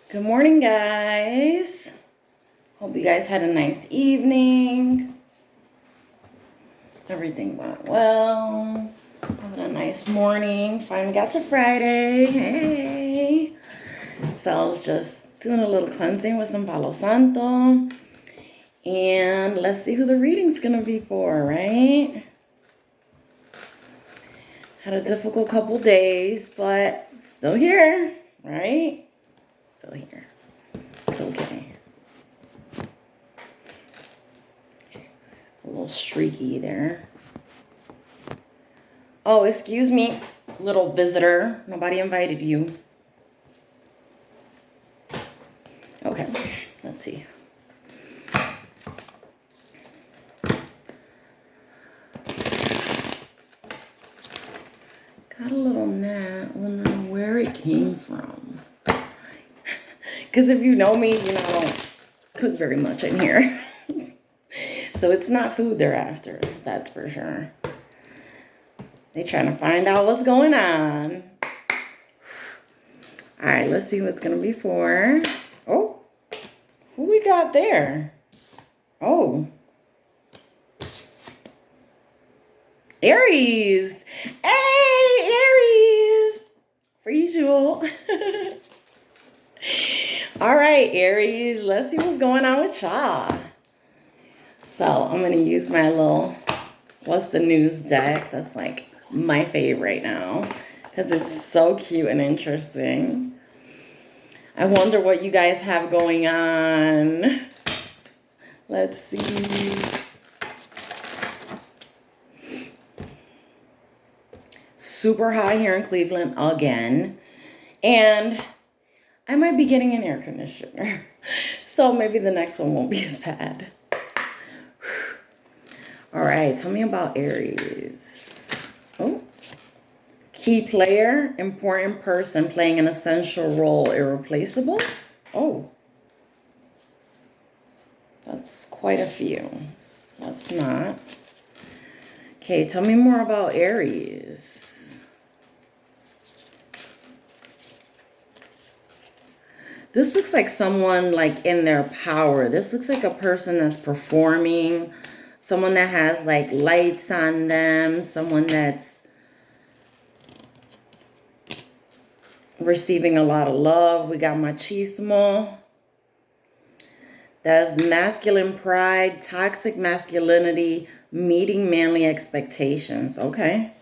Good morning, guys. Hope you guys had a nice evening. Everything went well. Having a nice morning. Finally got to Friday. Hey. So I was just doing a little cleansing with some Palo Santo. And let's see who the reading's going to be for, right? Had a difficult couple days, but still here, right? Still here. It's okay. A little streaky there. Oh, excuse me, little visitor. Nobody invited you. Okay, let's see. Got a little gnat, wondering where it came from. Because if you know me, you know I don't cook very much in here. So it's not food they're after, that's for sure. They trying to find out what's going on. All right, let's see what's going to be for. Oh, who we got there? Oh. Aries. Hey, Aries. Free jewel. All right, Aries. Let's see what's going on with y'all. So I'm going to use my little What's the News deck. That's like my favorite right now because it's so cute and interesting. I wonder what you guys have going on. Let's see. Super high here in Cleveland again. And I might be getting an air conditioner. So maybe the next one won't be as bad. All right, tell me about Aries. Oh. Key player, important person playing an essential role, irreplaceable. Oh. That's quite a few. That's not. Okay, tell me more about Aries. This looks like someone like in their power. This looks like a person that's performing, someone that has like lights on them, someone that's receiving a lot of love. We got machismo. That's masculine pride, toxic masculinity, meeting manly expectations. Okay.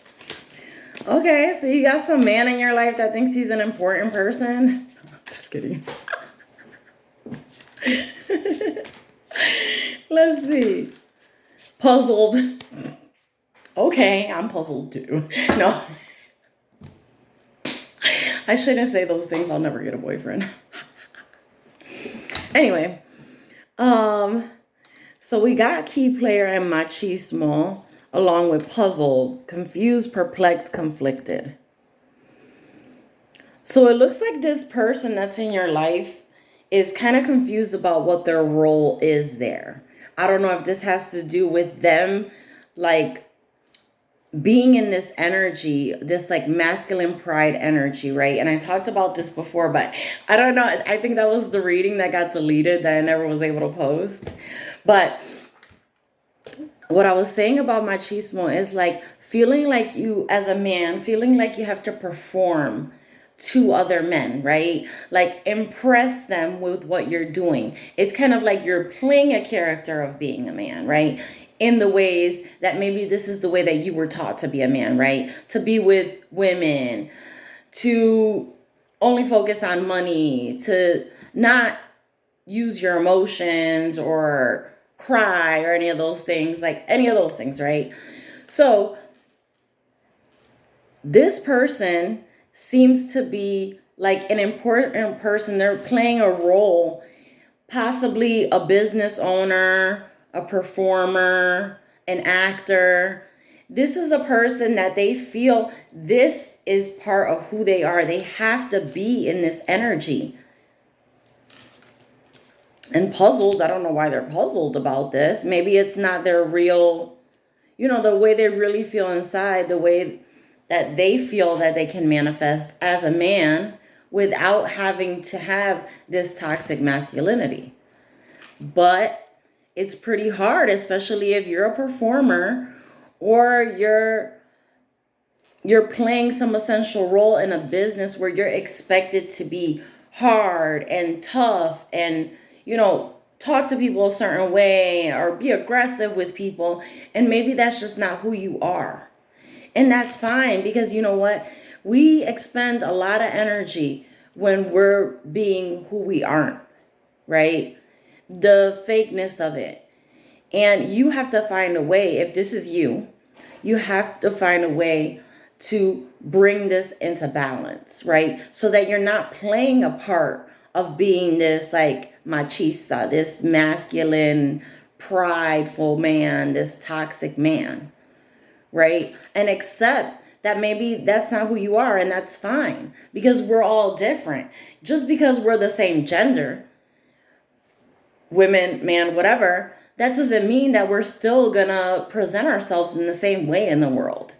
Okay, so you got some man in your life that thinks he's an important person. Just kidding. Let's see. Puzzled. Okay, I'm puzzled too. No. I shouldn't say those things. I'll never get a boyfriend. Anyway. So we got key player and machismo along with puzzles, confused, perplexed, conflicted. So it looks like this person that's in your life is kind of confused about what their role is there. I don't know if this has to do with them, like being in this energy, this like masculine pride energy, right? And I talked about this before, but I don't know. I think that was the reading that got deleted that I never was able to post. But what I was saying about machismo is like feeling like you, as a man, feeling like you have to perform to other men, right? Like impress them with what you're doing. It's kind of like you're playing a character of being a man, right? In the ways that maybe this is the way that you were taught to be a man, right? To be with women, to only focus on money, to not use your emotions or cry or any of those things, like any of those things, right? So this person seems to be like an important person. They're playing a role, possibly a business owner, a performer, an actor. This is a person that they feel this is part of who they are. They have to be in this energy. And puzzled, I don't know why they're puzzled about this. Maybe it's not their real, the way they really feel inside, the way that they feel that they can manifest as a man without having to have this toxic masculinity. But it's pretty hard, especially if you're a performer or you're playing some essential role in a business where you're expected to be hard and tough and, talk to people a certain way or be aggressive with people. And maybe that's just not who you are. And that's fine, because you know what? We expend a lot of energy when we're being who we aren't, right? The fakeness of it. And you have to find a way, if this is you, you have to find a way to bring this into balance, right? So that you're not playing a part of being this like machista, this masculine, prideful man, this toxic man, right? And accept that maybe that's not who you are, and that's fine, because we're all different. Just because we're the same gender, women, man, whatever, that doesn't mean that we're still gonna present ourselves in the same way in the world.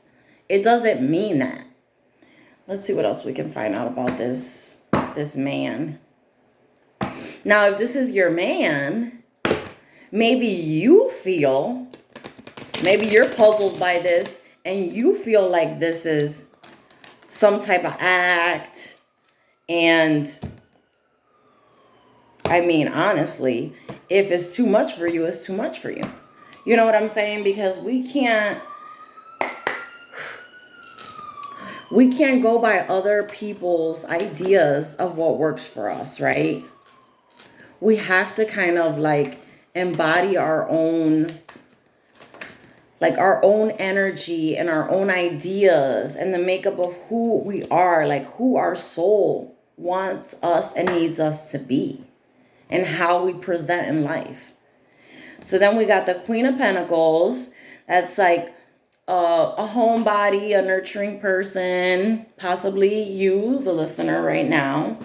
It doesn't mean that. Let's see what else we can find out about this man. Now, if this is your man, maybe you're puzzled by this and you feel like this is some type of act. And I mean, honestly, if it's too much for you, it's too much for you. You know what I'm saying? Because we can't go by other people's ideas of what works for us, right? We have to kind of like embody our own energy and our own ideas and the makeup of who we are, like who our soul wants us and needs us to be and how we present in life. So then we got the Queen of Pentacles. That's like a homebody, a nurturing person, possibly you, the listener right now.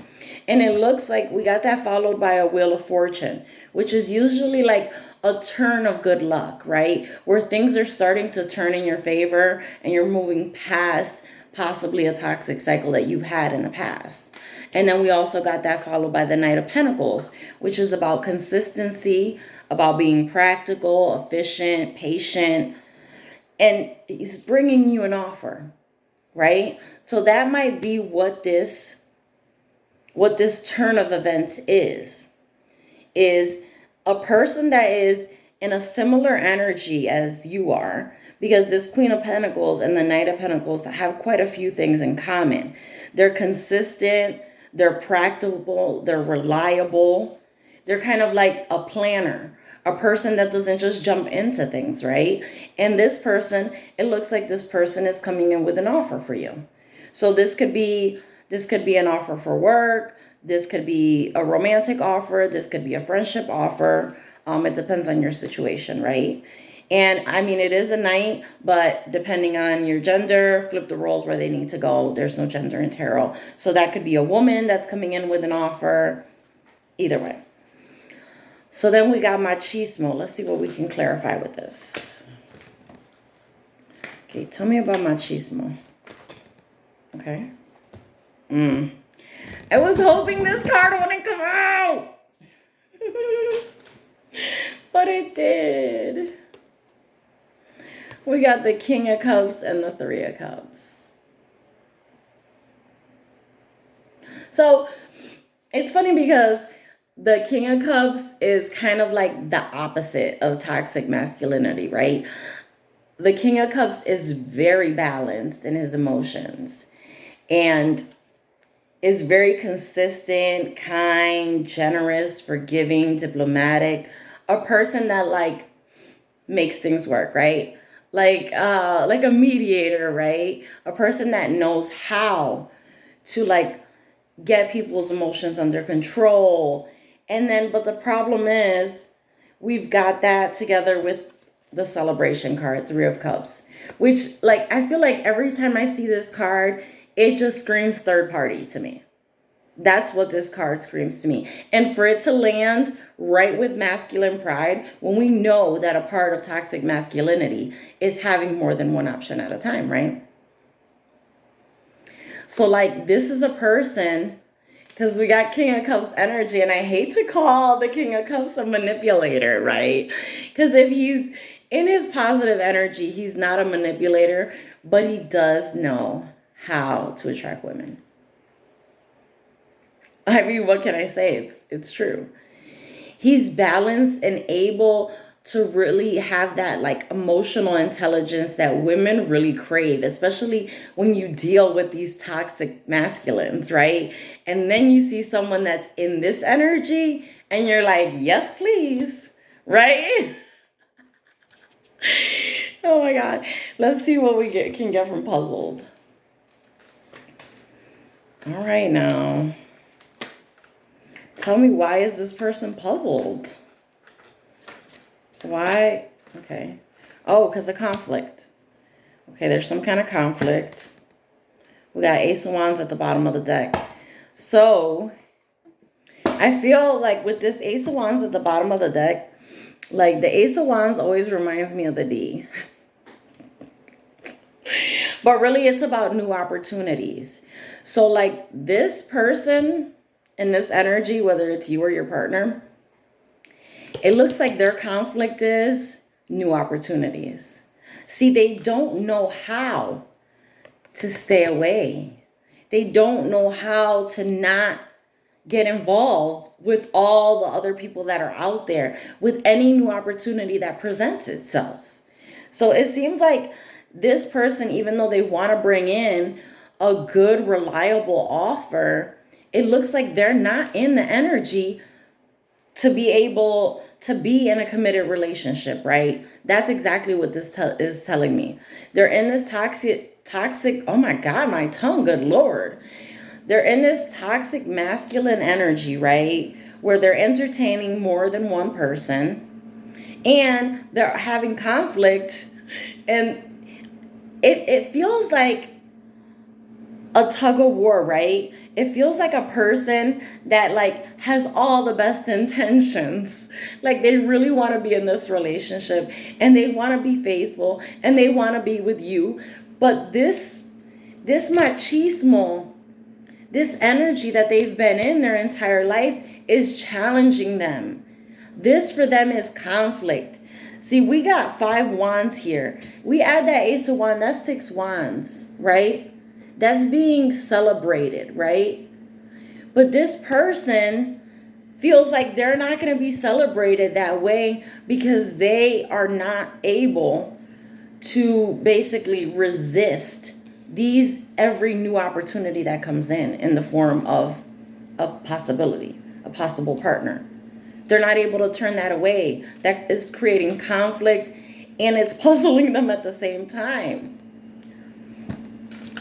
And it looks like we got that followed by a Wheel of Fortune, which is usually like a turn of good luck, right? Where things are starting to turn in your favor and you're moving past possibly a toxic cycle that you've had in the past. And then we also got that followed by the Knight of Pentacles, which is about consistency, about being practical, efficient, patient. And he's bringing you an offer, right? So that might be what this turn of events is a person that is in a similar energy as you are, because this Queen of Pentacles and the Knight of Pentacles have quite a few things in common. They're consistent, they're practical, they're reliable. They're kind of like a planner, a person that doesn't just jump into things, right? And this person, it looks like this person is coming in with an offer for you. So this could be an offer for work. This could be a romantic offer. This could be a friendship offer. It depends on your situation, right? And I mean, it is a knight, but depending on your gender, flip the roles where they need to go. There's no gender in tarot. So that could be a woman that's coming in with an offer. Either way. So then we got machismo. Let's see what we can clarify with this. Okay, tell me about machismo. Okay. I was hoping this card wouldn't come out. But it did. We got the King of Cups and the Three of Cups. So it's funny because the King of Cups is kind of like the opposite of toxic masculinity, right? The King of Cups is very balanced in his emotions and is very consistent, kind, generous, forgiving, diplomatic, a person that like makes things work, right? Like a mediator, right? A person that knows how to like get people's emotions under control. And then, but the problem is we've got that together with the Celebration card, Three of Cups, which like, I feel like every time I see this card, it just screams third party to me. That's what this card screams to me. And for it to land right with masculine pride, when we know that a part of toxic masculinity is having more than one option at a time, right? So like, this is a person Because we got King of Cups energy, and I hate to call the King of Cups a manipulator, right? Because if he's in his positive energy, he's not a manipulator, but he does know how to attract women. I mean, what can I say? It's true. He's balanced and able to really have that like emotional intelligence that women really crave, especially when you deal with these toxic masculines, right? And then you see someone that's in this energy and you're like, yes, please, right? Oh my God. Let's see what we can get from puzzled. All right, now. Tell me, why is this person puzzled? Why? Okay. Oh, because of conflict. Okay, there's some kind of conflict. We got Ace of Wands at the bottom of the deck. So, I feel like with this Ace of Wands at the bottom of the deck, like the Ace of Wands always reminds me of the D. But really, it's about new opportunities. So, like this person in this energy, whether it's you or your partner, it looks like their conflict is new opportunities. See, they don't know how to stay away. They don't know how to not get involved with all the other people that are out there, with any new opportunity that presents itself. So it seems like this person, even though they want to bring in a good, reliable offer, it looks like they're not in the energy to be able to be in a committed relationship, right? That's exactly what this is telling me. They're in this toxic, oh my God, my tongue, good Lord. They're in this toxic masculine energy, right? Where they're entertaining more than one person and they're having conflict, and it feels like a tug of war, right? It feels like a person that like has all the best intentions. Like they really want to be in this relationship and they want to be faithful and they want to be with you. But this machismo, this energy that they've been in their entire life is challenging them. This for them is conflict. See, we got 5 wands here. We add that Ace of Wands, that's 6 wands, right? That's being celebrated, right? But this person feels like they're not going to be celebrated that way because they are not able to basically resist every new opportunity that comes in the form of a possibility, a possible partner. They're not able to turn that away. That is creating conflict and it's puzzling them at the same time.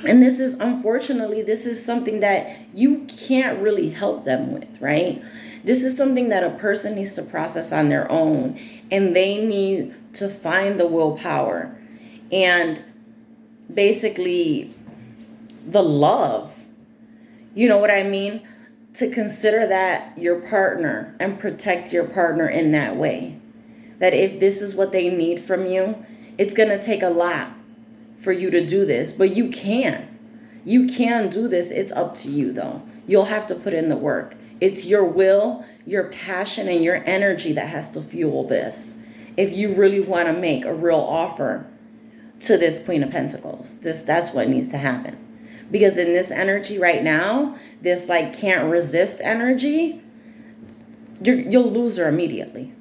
And this is, unfortunately, this is something that you can't really help them with, right? This is something that a person needs to process on their own, and they need to find the willpower and basically the love, you know what I mean? To consider that your partner and protect your partner in that way. That if this is what they need from you, it's going to take a lot for you to do this, but you can. You can do this. It's up to you though. You'll have to put in the work. It's your will, your passion, and your energy that has to fuel this. If you really want to make a real offer to this Queen of Pentacles, that's what needs to happen. Because in this energy right now, this like can't resist energy, you'll lose her immediately.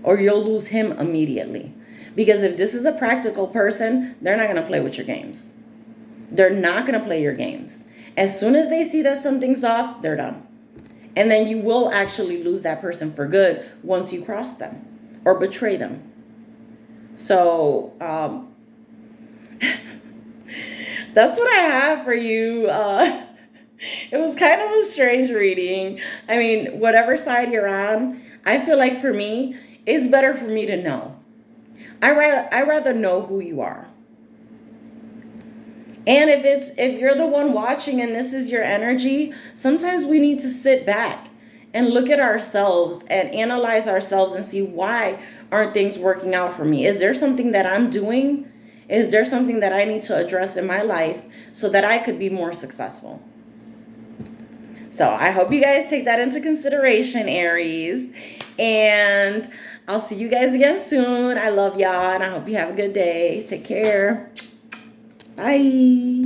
Or you'll lose him immediately. Because if this is a practical person, they're not going to play with your games. They're not going to play your games. As soon as they see that something's off, they're done. And then you will actually lose that person for good once you cross them or betray them. So, that's what I have for you. It was kind of a strange reading. I mean, whatever side you're on, I feel like for me, it's better for me to know. I rather know who you are. And if you're the one watching and this is your energy, sometimes we need to sit back and look at ourselves and analyze ourselves and see, why aren't things working out for me? Is there something that I'm doing? Is there something that I need to address in my life so that I could be more successful? So I hope you guys take that into consideration, Aries. And I'll see you guys again soon. I love y'all, and I hope you have a good day. Take care. Bye.